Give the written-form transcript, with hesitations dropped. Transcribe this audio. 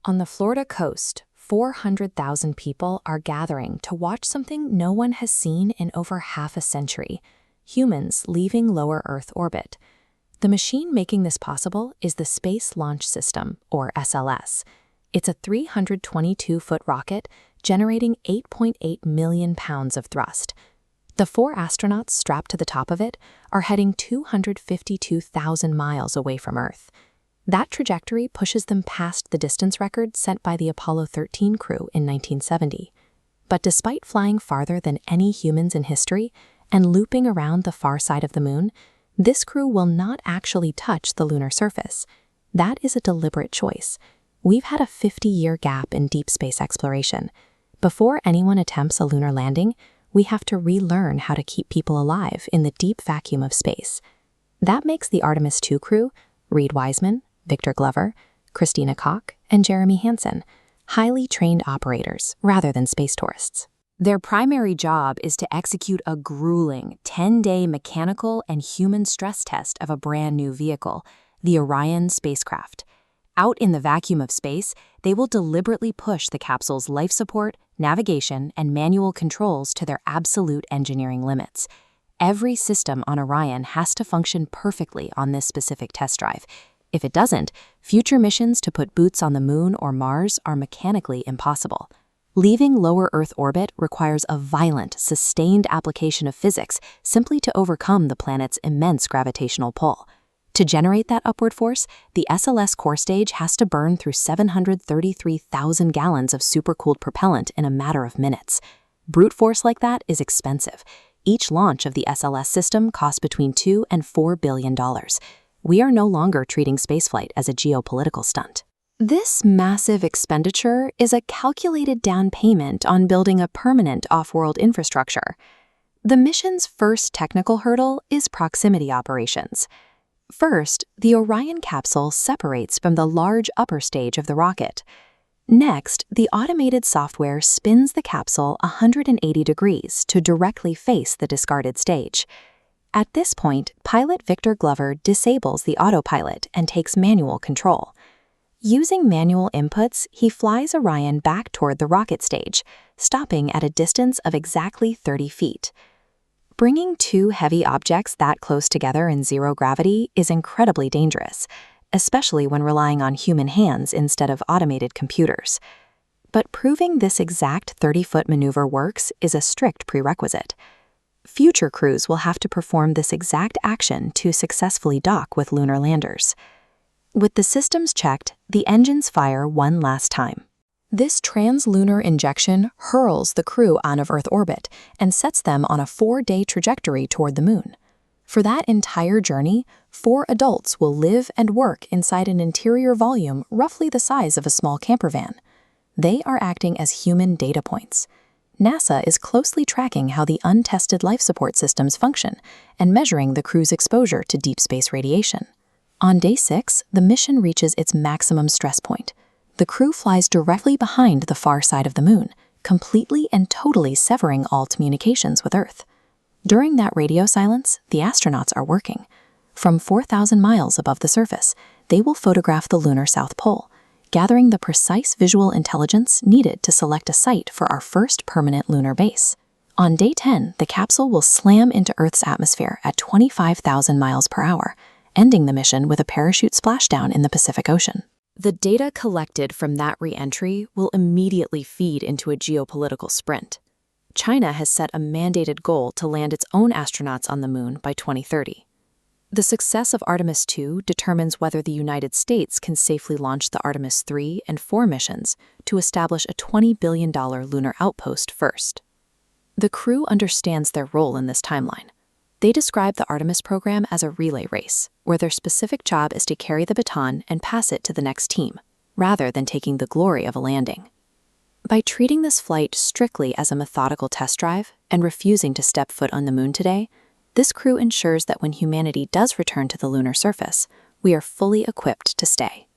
On the Florida coast, 400,000 people are gathering to watch something no one has seen in over half a century: humans leaving lower Earth orbit. The machine making this possible is the Space Launch System, or SLS. It's a 322-foot rocket generating 8.8 million pounds of thrust. The 4 astronauts strapped to the top of it are heading 252,000 miles away from Earth. That trajectory pushes them past the distance record set by the Apollo 13 crew in 1970. But despite flying farther than any humans in history and looping around the far side of the moon, this crew will not actually touch the lunar surface. That is a deliberate choice. We've had a 50-year gap in deep space exploration. Before anyone attempts a lunar landing, we have to relearn how to keep people alive in the deep vacuum of space. That makes the Artemis 2 crew, Reid Wiseman, Victor Glover, Christina Koch, and Jeremy Hansen, highly trained operators rather than space tourists. Their primary job is to execute a grueling 10-day mechanical and human stress test of a brand new vehicle, the Orion spacecraft. Out in the vacuum of space, they will deliberately push the capsule's life support, navigation, and manual controls to their absolute engineering limits. Every system on Orion has to function perfectly on this specific test drive. If it doesn't, future missions to put boots on the moon or Mars are mechanically impossible. Leaving lower Earth orbit requires a violent, sustained application of physics simply to overcome the planet's immense gravitational pull. To generate that upward force, the SLS core stage has to burn through 733,000 gallons of supercooled propellant in a matter of minutes. Brute force like that is expensive. Each launch of the SLS system costs between $2 and $4 billion. We are no longer treating spaceflight as a geopolitical stunt. This massive expenditure is a calculated down payment on building a permanent off-world infrastructure. The mission's first technical hurdle is proximity operations. First, the Orion capsule separates from the large upper stage of the rocket. Next, the automated software spins the capsule 180 degrees to directly face the discarded stage. At this point, pilot Victor Glover disables the autopilot and takes manual control. Using manual inputs, he flies Orion back toward the rocket stage, stopping at a distance of exactly 30 feet. Bringing 2 heavy objects that close together in zero gravity is incredibly dangerous, especially when relying on human hands instead of automated computers. But proving this exact 30-foot maneuver works is a strict prerequisite. Future crews will have to perform this exact action to successfully dock with lunar landers. With the systems checked, the engines fire one last time. This translunar injection hurls the crew out of Earth orbit and sets them on a 4-day trajectory toward the moon. For that entire journey, 4 adults will live and work inside an interior volume roughly the size of a small camper van. They are acting as human data points. NASA is closely tracking how the untested life support systems function and measuring the crew's exposure to deep space radiation. On day 6, the mission reaches its maximum stress point. The crew flies directly behind the far side of the moon, completely and totally severing all communications with Earth. During that radio silence, the astronauts are working. From 4,000 miles above the surface, they will photograph the lunar South Pole, gathering the precise visual intelligence needed to select a site for our first permanent lunar base. On day 10, the capsule will slam into Earth's atmosphere at 25,000 miles per hour, ending the mission with a parachute splashdown in the Pacific Ocean. The data collected from that re-entry will immediately feed into a geopolitical sprint. China has set a mandated goal to land its own astronauts on the moon by 2030. The success of Artemis 2 determines whether the United States can safely launch the Artemis 3 and 4 missions to establish a $20 billion lunar outpost first. The crew understands their role in this timeline. They describe the Artemis program as a relay race, where their specific job is to carry the baton and pass it to the next team, rather than taking the glory of a landing. By treating this flight strictly as a methodical test drive and refusing to step foot on the moon today, this crew ensures that when humanity does return to the lunar surface, we are fully equipped to stay.